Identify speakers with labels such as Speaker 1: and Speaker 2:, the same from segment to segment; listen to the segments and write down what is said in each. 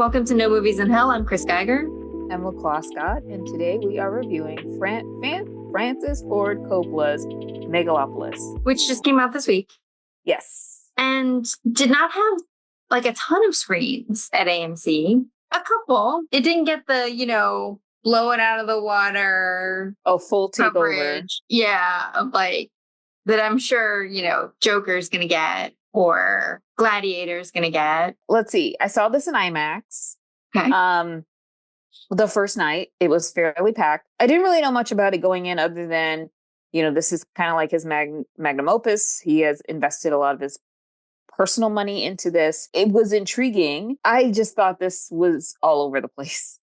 Speaker 1: welcome to No Movies in Hell. I'm Chris Geiger.
Speaker 2: I'm LaClaw Scott, and today we are reviewing Francis Ford Coppola's Megalopolis.
Speaker 1: Which just came out this week.
Speaker 2: Yes.
Speaker 1: And did not have like a ton of screens at AMC. A couple. It didn't get the, blow it out of the water.
Speaker 2: Oh, full takeover.
Speaker 1: Coverage. Yeah, of like that I'm sure, Joker's going to get or Gladiator's going to get.
Speaker 2: Let's see. I saw this in IMAX.
Speaker 1: Okay.
Speaker 2: The first night, it was fairly packed. I didn't really know much about it going in other than, this is kind of like his magnum opus. He has invested a lot of his personal money into this. It was intriguing. I just thought this was all over the place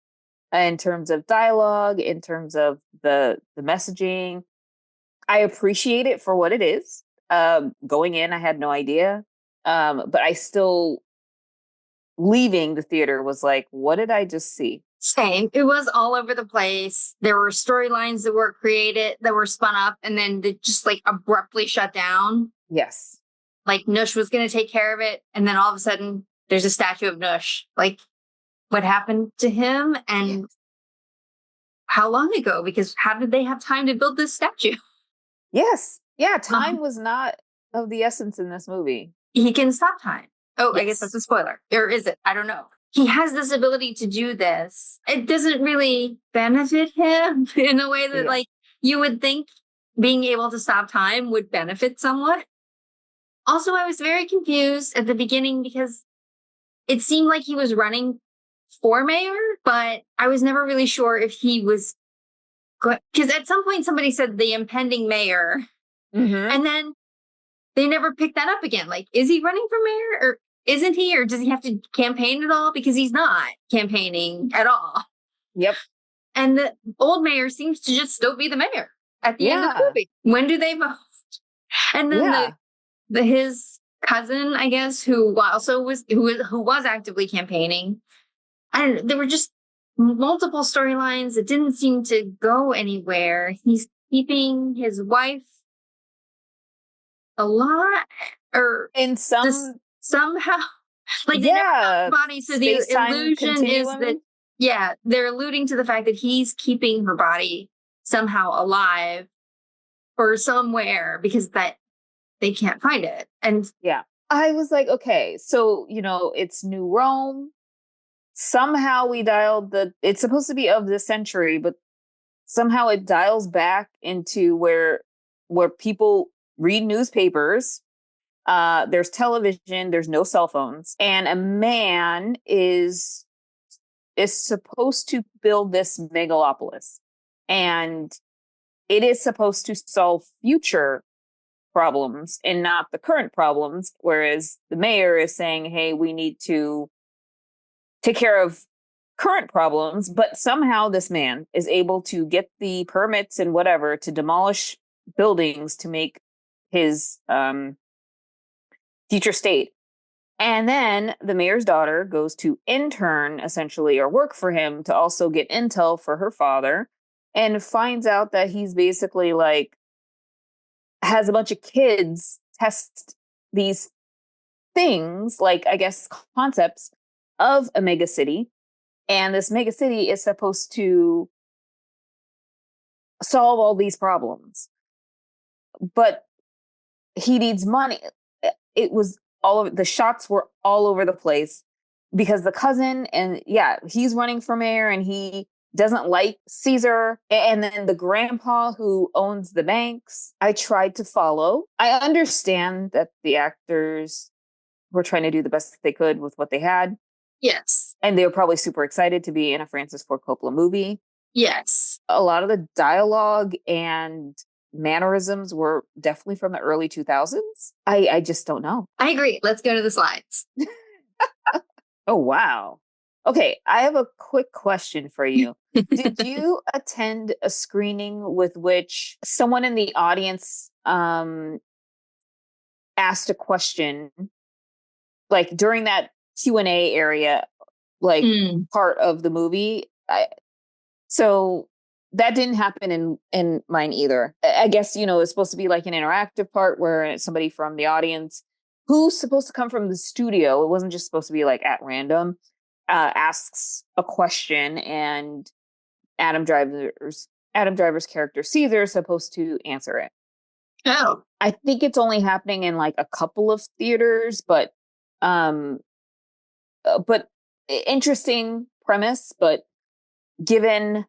Speaker 2: in terms of dialogue, in terms of the messaging. I appreciate it for what it is. Going in, I had no idea. But I still, leaving the theater, was like, what did I just see?
Speaker 1: Same. It was all over the place. There were storylines that were created, that were spun up, and then they just like abruptly shut down.
Speaker 2: Yes.
Speaker 1: Like Nush was going to take care of it. And then all of a sudden there's a statue of Nush. Like what happened to him and how long ago? Because how did they have time to build this statue?
Speaker 2: Yes. Yeah. Time was not of the essence in this movie.
Speaker 1: He can stop time. Oh,
Speaker 2: Yes.
Speaker 1: I guess that's a spoiler. Or is it? I don't know. He has this ability to do this. It doesn't really benefit him in a way that like you would think being able to stop time would benefit someone. Also, I was very confused at the beginning because it seemed like he was running for mayor, but I was never really sure if he was good. Because at some point somebody said the impending mayor, and then they never picked that up again. Like, is he running for mayor or isn't he? Or does he have to campaign at all? Because he's not campaigning at all.
Speaker 2: Yep.
Speaker 1: And the old mayor seems to just still be the mayor at the end of the movie. When do they vote? And then his cousin, I guess, who also was actively campaigning. And there were just multiple storylines that didn't seem to go anywhere. He's keeping his wife alive, or
Speaker 2: in
Speaker 1: somehow, like they never found the body. So the illusion is that they're alluding to the fact that he's keeping her body somehow alive or somewhere because that they can't find it. And
Speaker 2: I was like, okay, so it's New Rome. Somehow we dialed it's supposed to be of the century, but somehow it dials back into where people read newspapers. There's television, there's no cell phones, and a man is supposed to build this megalopolis, and it is supposed to solve future problems and not the current problems, whereas the mayor is saying, hey, we need to take care of current problems, but somehow this man is able to get the permits and whatever to demolish buildings to make his future state. And then the mayor's daughter goes to intern, essentially, or work for him to also get intel for her father, and finds out that he's basically like has a bunch of kids test these things, like I guess concepts of a mega city. And this mega city is supposed to solve all these problems. But he needs money. It was all over, the shots were all over the place because the cousin, and he's running for mayor and he doesn't like Caesar. And then the grandpa who owns the banks, I tried to follow. I understand that the actors were trying to do the best they could with what they had.
Speaker 1: yes.
Speaker 2: And they were probably super excited to be in a Francis Ford Coppola movie.
Speaker 1: Yes.
Speaker 2: A lot of the dialogue and mannerisms were definitely from the early 2000s. I just don't know.
Speaker 1: I agree. Let's go to the slides.
Speaker 2: Oh, wow. Okay, I have a quick question for you. Did you attend a screening with which someone in the audience asked a question, like during that Q&A area, like part of the movie? So that didn't happen in mine either. I guess, it's supposed to be like an interactive part where somebody from the audience who's supposed to come from the studio, it wasn't just supposed to be like at random, asks a question, and Adam Driver's character Caesar is supposed to answer it.
Speaker 1: Oh,
Speaker 2: I think it's only happening in like a couple of theaters, um, but interesting premise. But given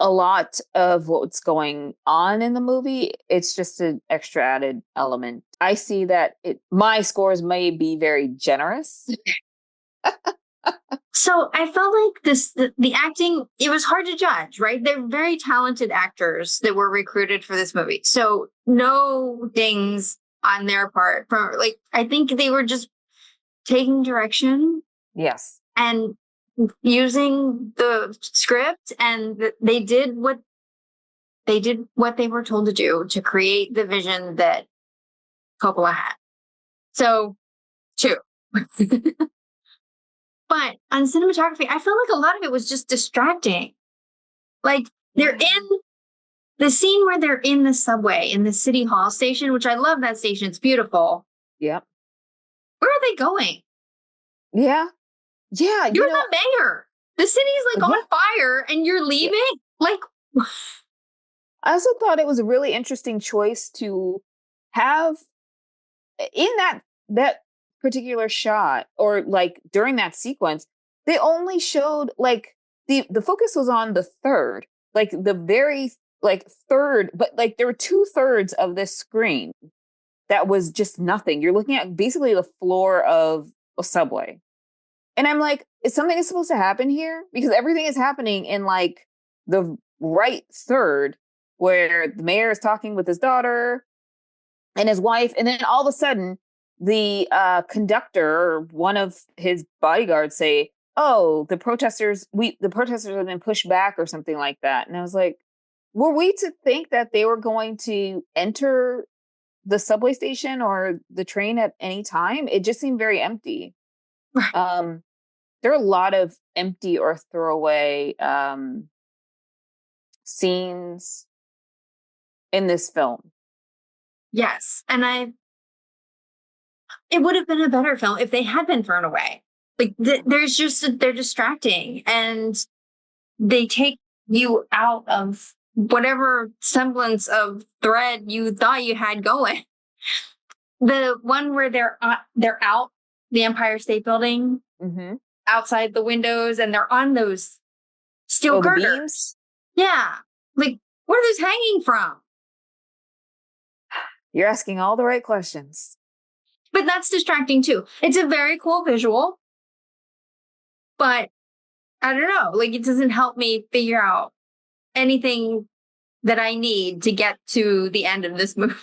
Speaker 2: a lot of what's going on in the movie, it's just an extra added element. I see that my scores may be very generous.
Speaker 1: so I felt like the acting, it was hard to judge, right? They're very talented actors that were recruited for this movie. So no dings on their part. From like, I think they were just taking direction.
Speaker 2: Yes.
Speaker 1: And using the script, and they did what they were told to do to create the vision that Coppola had. So, two. But on cinematography, I felt like a lot of it was just distracting. Like they're in the scene where they're in the subway in the city hall station, which I love that station. It's beautiful.
Speaker 2: Yep.
Speaker 1: Where are they going?
Speaker 2: Yeah. Yeah.
Speaker 1: You're the mayor. The city's like on fire and you're leaving? Yeah. Like,
Speaker 2: I also thought it was a really interesting choice to have in that particular shot, or like during that sequence, they only showed like the focus was on the third, like the very like third, but like there were 2/3 of this screen that was just nothing. You're looking at basically the floor of a subway. And I'm like, is something supposed to happen here? Because everything is happening in like the right third, where the mayor is talking with his daughter and his wife. And then all of a sudden, the conductor or one of his bodyguards say, oh, the protesters have been pushed back or something like that. And I was like, were we to think that they were going to enter the subway station or the train at any time? It just seemed very empty. There are a lot of empty or throwaway scenes in this film.
Speaker 1: yes. And it would have been a better film if they had been thrown away. Like they're distracting, and they take you out of whatever semblance of thread you thought you had going. The one where they're out the Empire State Building, outside the windows, and they're on those steel girders. The beams? Yeah. Like, what are those hanging from?
Speaker 2: You're asking all the right questions.
Speaker 1: But that's distracting too. It's a very cool visual, but I don't know. Like, it doesn't help me figure out anything that I need to get to the end of this movie.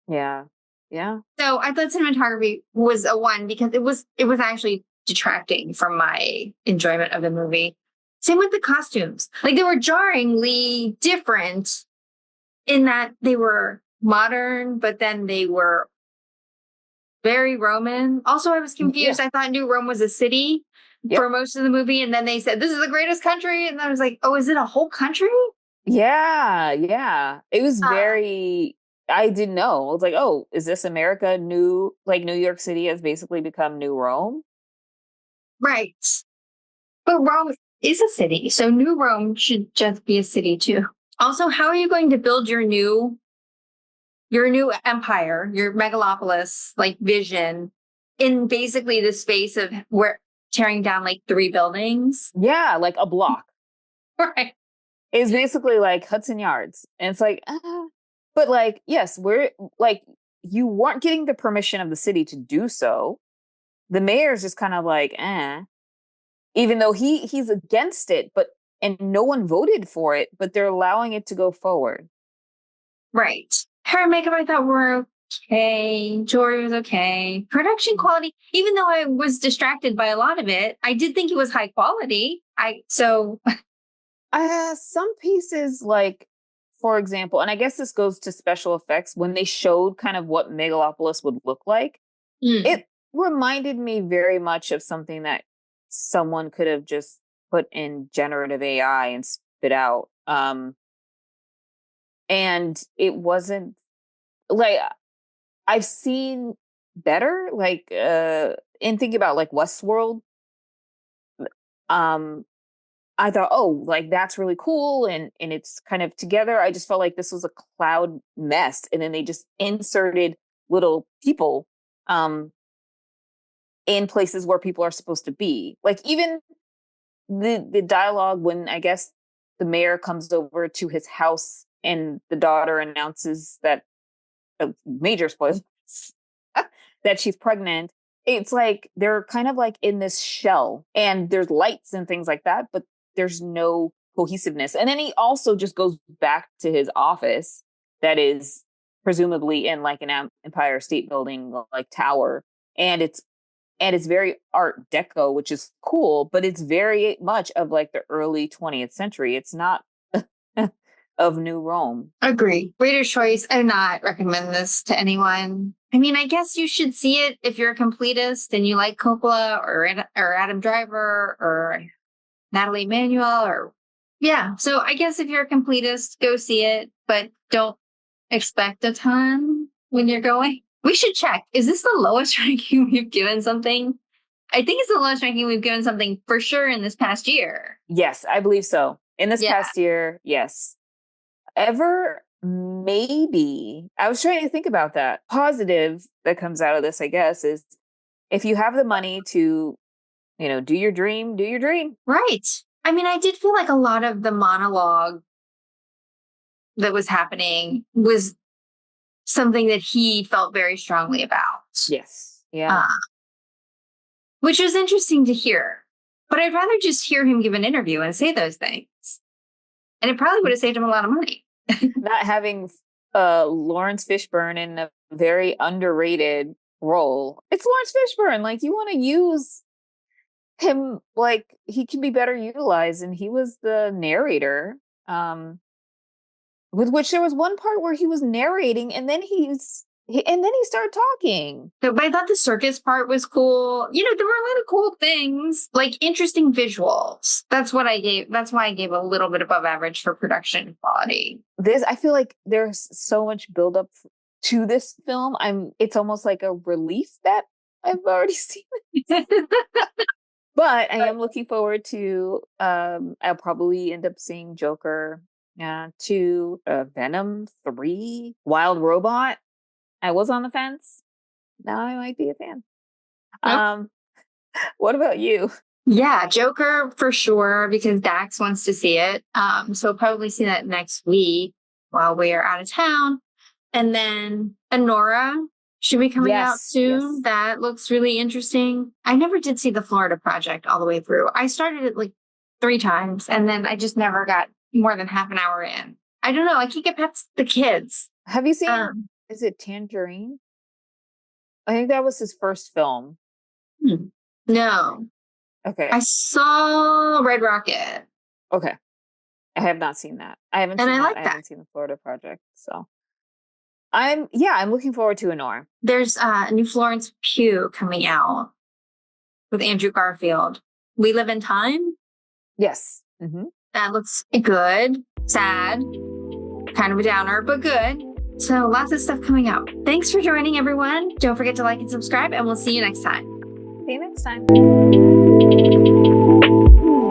Speaker 2: Yeah. Yeah.
Speaker 1: So I thought cinematography was a 1 because it was actually detracting from my enjoyment of the movie. Same with the costumes. Like, they were jarringly different in that they were modern, but then they were very Roman. Also, I was confused. Yeah. I thought New Rome was a city for most of the movie. And then they said, this is the greatest country. And I was like, oh, is it a whole country?
Speaker 2: Yeah. Yeah. It was very, I didn't know. I was like, oh, is this America? New York City has basically become New Rome.
Speaker 1: Right. But Rome is a city. So New Rome should just be a city too. Also, how are you going to build your new empire, your megalopolis, like vision, in basically the space of where tearing down like 3 buildings?
Speaker 2: Yeah, like a block.
Speaker 1: Right.
Speaker 2: It's basically like Hudson Yards. And it's like, but like, yes, we're like, you weren't getting the permission of the city to do so. The mayor's just kind of like, even though he's against it, and no one voted for it, but they're allowing it to go forward.
Speaker 1: Right. Hair and makeup, I thought were okay. Jewelry was okay. Production quality, even though I was distracted by a lot of it, I did think it was high quality.
Speaker 2: Some pieces, like, for example, and I guess this goes to special effects, when they showed kind of what Megalopolis would look like, it reminded me very much of something that someone could have just put in generative AI and spit out. And it wasn't like, I've seen better, like in thinking about like Westworld, I thought, oh, like that's really cool, and it's kind of together. I just felt like this was a cloud mess, and then they just inserted little people in places where people are supposed to be. Like even the dialogue when I guess the mayor comes over to his house and the daughter announces that major spoilers that she's pregnant. It's like they're kind of like in this shell, and there's lights and things like that, but there's no cohesiveness. And then he also just goes back to his office that is presumably in like an Empire State Building like tower, and it's very Art Deco, which is cool, but it's very much of like the early 20th century. It's not of New Rome.
Speaker 1: Agree. Reader's choice. I do not recommend this to anyone. I mean, I guess you should see it if you're a completist and you like Coppola or Adam Driver or Natalie Emanuel or yeah. So I guess if you're a completist, go see it, but don't expect a ton when you're going. We should check. Is this the lowest ranking we've given something? I think it's the lowest ranking we've given something for sure in this past year.
Speaker 2: Yes, I believe so. In this past year, yes. Ever, maybe. I was trying to think about that. Positive that comes out of this, I guess, is if you have the money to, do your dream, do your dream.
Speaker 1: Right. I mean, I did feel like a lot of the monologue that was happening was something that he felt very strongly about.
Speaker 2: Yes. Yeah.
Speaker 1: Which was interesting to hear. But I'd rather just hear him give an interview and say those things. And it probably would have saved him a lot of money.
Speaker 2: Not having Lawrence Fishburne in a very underrated role. It's Lawrence Fishburne. Like, you want to use him, like, he can be better utilized. And he was the narrator. With which there was one part where he was narrating and then he started talking.
Speaker 1: But I thought the circus part was cool. There were a lot of cool things, like interesting visuals. That's why I gave a little bit above average for production quality.
Speaker 2: I feel like there's so much buildup to this film. It's almost like a relief that I've already seen it. But I am looking forward to, I'll probably end up seeing Joker 2, Venom 3, Wild Robot. I was on the fence. Now I might be a fan. Nope. What about you?
Speaker 1: Yeah, Joker for sure, because Dax wants to see it. So we'll probably see that next week while we are out of town. And then Anora should be coming out soon. Yes. That looks really interesting. I never did see the Florida Project all the way through. I started it like 3 times and then I just never got more than half an hour in. I don't know. I can't get past the kids.
Speaker 2: Have you seen... Is it Tangerine? I think that was his first film.
Speaker 1: No.
Speaker 2: Okay.
Speaker 1: I saw Red Rocket.
Speaker 2: Okay. I have not seen that. I haven't seen the Florida Project. So I'm looking forward to Anora.
Speaker 1: There's a new Florence Pugh coming out with Andrew Garfield. We Live in Time?
Speaker 2: Yes. Mm-hmm.
Speaker 1: That looks good. Sad. Kind of a downer, but good. So lots of stuff coming out. Thanks for joining, everyone. Don't forget to like and subscribe, and we'll see you next time.
Speaker 2: See you next time.